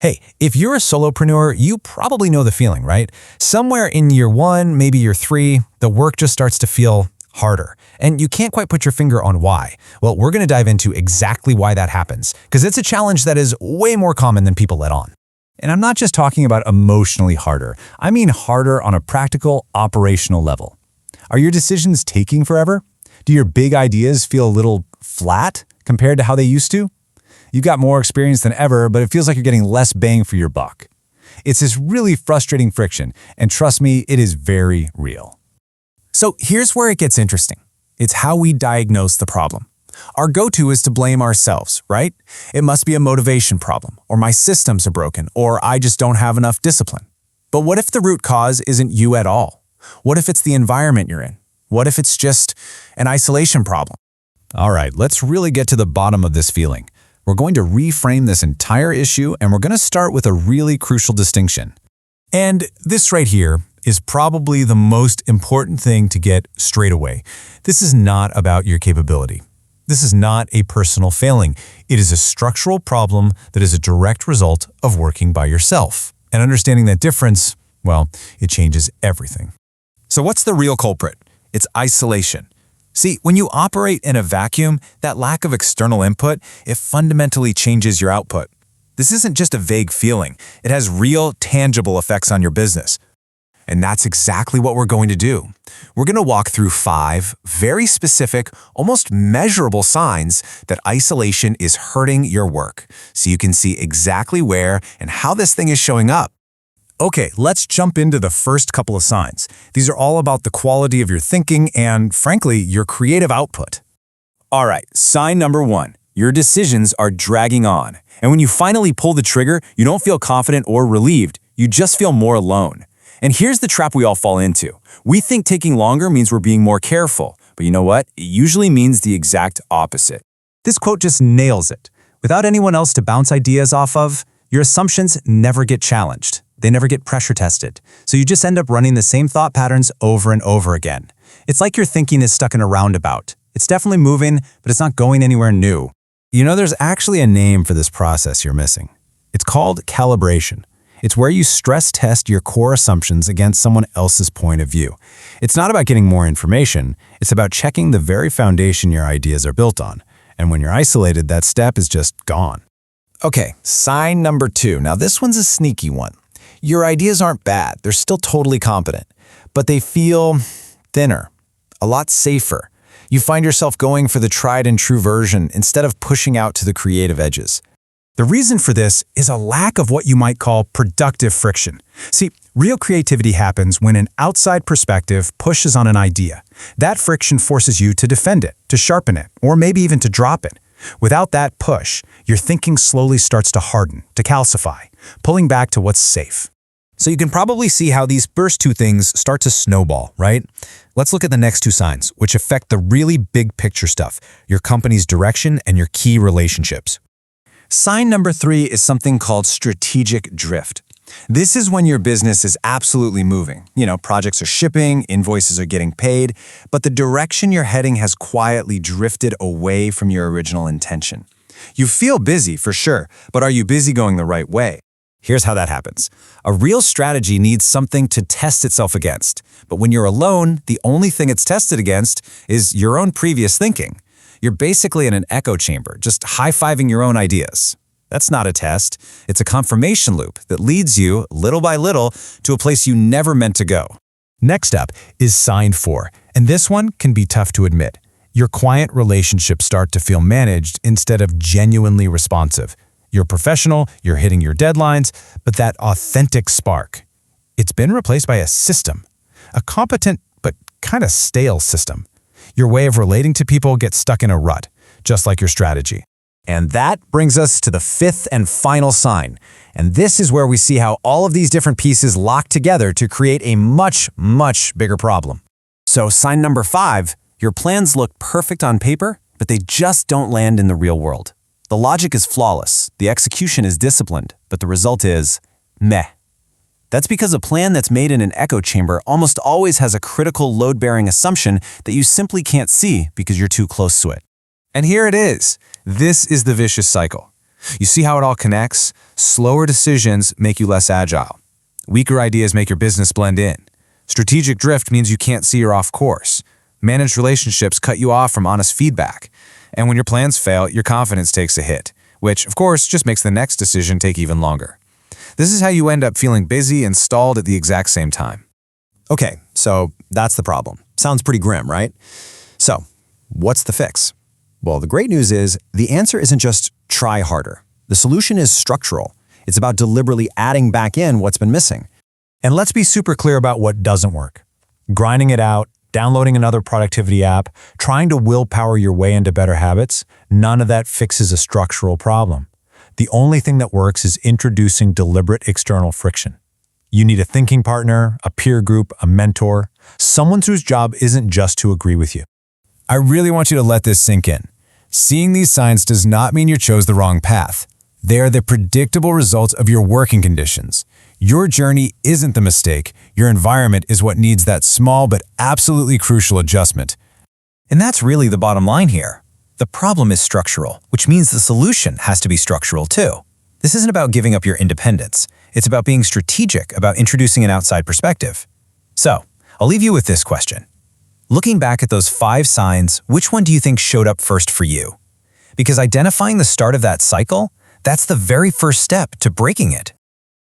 Hey, if you're a solopreneur, you probably know the feeling, right? Somewhere in year 1, maybe year 3, the work just starts to feel harder, and you can't quite put your finger on why. Well, we're going to dive into exactly why that happens, because it's a challenge that is way more common than people let on. And I'm not just talking about emotionally harder. I mean harder on a practical, operational level. Are your decisions taking forever? Do your big ideas feel a little flat compared to how they used to? You've got more experience than ever, but it feels like you're getting less bang for your buck. It's this really frustrating friction, and trust me, it is very real. So here's where it gets interesting. It's how we diagnose the problem. Our go-to is to blame ourselves, right? It must be a motivation problem, or my systems are broken, or I just don't have enough discipline. But what if the root cause isn't you at all? What if it's the environment you're in? What if it's just an isolation problem? All right, let's really get to the bottom of this feeling. We're going to reframe this entire issue, and we're going to start with a really crucial distinction. And this right here is probably the most important thing to get straight away. This is not about your capability. This is not a personal failing. It is a structural problem that is a direct result of working by yourself. And understanding that difference, well, it changes everything. So what's the real culprit? It's isolation. See, when you operate in a vacuum, that lack of external input, it fundamentally changes your output. This isn't just a vague feeling. It has real, tangible effects on your business. And that's exactly what we're going to do. We're going to walk through 5 very specific, almost measurable signs that isolation is hurting your work, so you can see exactly where and how this thing is showing up. Okay, let's jump into the first couple of signs. These are all about the quality of your thinking and, frankly, your creative output. All right, sign number 1. Your decisions are dragging on. And when you finally pull the trigger, you don't feel confident or relieved. You just feel more alone. And here's the trap we all fall into. We think taking longer means we're being more careful. But you know what? It usually means the exact opposite. This quote just nails it. Without anyone else to bounce ideas off of, your assumptions never get challenged. They never get pressure tested. So you just end up running the same thought patterns over and over again. It's like your thinking is stuck in a roundabout. It's definitely moving, but it's not going anywhere new. You know, there's actually a name for this process you're missing. It's called calibration. It's where you stress test your core assumptions against someone else's point of view. It's not about getting more information. It's about checking the very foundation your ideas are built on. And when you're isolated, that step is just gone. Okay, sign number 2. Now this one's a sneaky one. Your ideas aren't bad. They're still totally competent, but they feel thinner, a lot safer. You find yourself going for the tried and true version instead of pushing out to the creative edges. The reason for this is a lack of what you might call productive friction. See, real creativity happens when an outside perspective pushes on an idea. That friction forces you to defend it, to sharpen it, or maybe even to drop it. Without that push, your thinking slowly starts to harden, to calcify, pulling back to what's safe. So you can probably see how these first 2 things start to snowball, right? Let's look at the next 2 signs, which affect the really big picture stuff, your company's direction and your key relationships. Sign number 3 is something called strategic drift. This is when your business is absolutely moving. You know, projects are shipping, invoices are getting paid, but the direction you're heading has quietly drifted away from your original intention. You feel busy for sure, but are you busy going the right way? Here's how that happens. A real strategy needs something to test itself against. But when you're alone, the only thing it's tested against is your own previous thinking. You're basically in an echo chamber, just high-fiving your own ideas. That's not a test. It's a confirmation loop that leads you, little by little, to a place you never meant to go. Next up is sign 4, and this one can be tough to admit. Your client relationships start to feel managed instead of genuinely responsive. You're professional, you're hitting your deadlines, but that authentic spark, it's been replaced by a system. A competent but kind of stale system. Your way of relating to people gets stuck in a rut, just like your strategy. And that brings us to the 5th and final sign. And this is where we see how all of these different pieces lock together to create a much, much bigger problem. So sign number 5, your plans look perfect on paper, but they just don't land in the real world. The logic is flawless, the execution is disciplined, but the result is meh. That's because a plan that's made in an echo chamber almost always has a critical load-bearing assumption that you simply can't see because you're too close to it. And here it is. This is the vicious cycle. You see how it all connects? Slower decisions make you less agile. Weaker ideas make your business blend in. Strategic drift means you can't see you're off course. Managed relationships cut you off from honest feedback. And when your plans fail, your confidence takes a hit, which, of course, just makes the next decision take even longer. This is how you end up feeling busy and stalled at the exact same time. Okay, so that's the problem. Sounds pretty grim, right? So, what's the fix? Well, the great news is the answer isn't just try harder. The solution is structural. It's about deliberately adding back in what's been missing. And let's be super clear about what doesn't work. Grinding it out, downloading another productivity app, trying to willpower your way into better habits, none of that fixes a structural problem. The only thing that works is introducing deliberate external friction. You need a thinking partner, a peer group, a mentor, someone whose job isn't just to agree with you. I really want you to let this sink in. Seeing these signs does not mean you chose the wrong path. They are the predictable results of your working conditions. Your journey isn't the mistake. Your environment is what needs that small but absolutely crucial adjustment. And that's really the bottom line here. The problem is structural, which means the solution has to be structural too. This isn't about giving up your independence. It's about being strategic, about introducing an outside perspective. So, I'll leave you with this question. Looking back at those 5 signs, which one do you think showed up first for you? Because identifying the start of that cycle, that's the very first step to breaking it.